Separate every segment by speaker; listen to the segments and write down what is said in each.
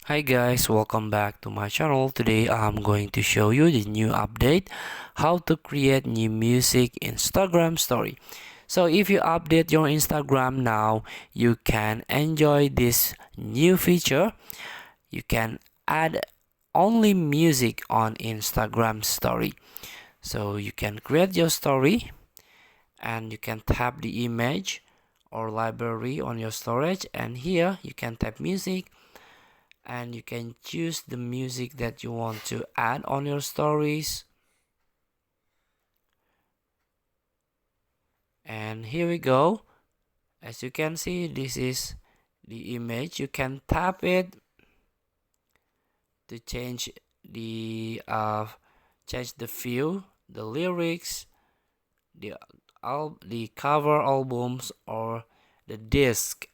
Speaker 1: Hi guys, welcome back to my channel. Today I'm going to show you the new update, how to create new music Instagram story. So if you update your Instagram now, you can enjoy this new feature. You can add only music on Instagram story. So you can create your story and you can tap the image or library on your storage, and here you can tap music and you can choose the music that you want to add on your stories. And here we go. As you can see, this is the image. You can tap it to change the view, the lyrics, the cover albums, or the disc.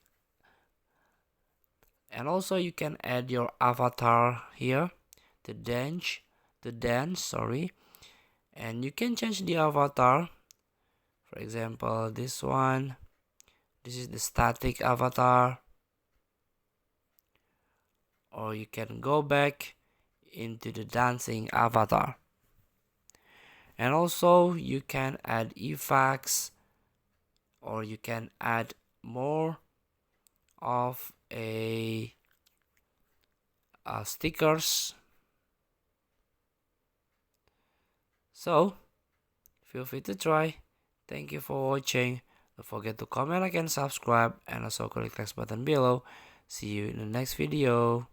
Speaker 1: And also you can add your avatar here to dance, sorry. And you can change the avatar. For example, this one. This is the static avatar. Or you can go back into the dancing avatar. And also you can add effects, or you can add more of stickers. So feel free to try. Thank you for watching. Don't forget to comment, like, and subscribe, and also click the next button below. See you in the next video.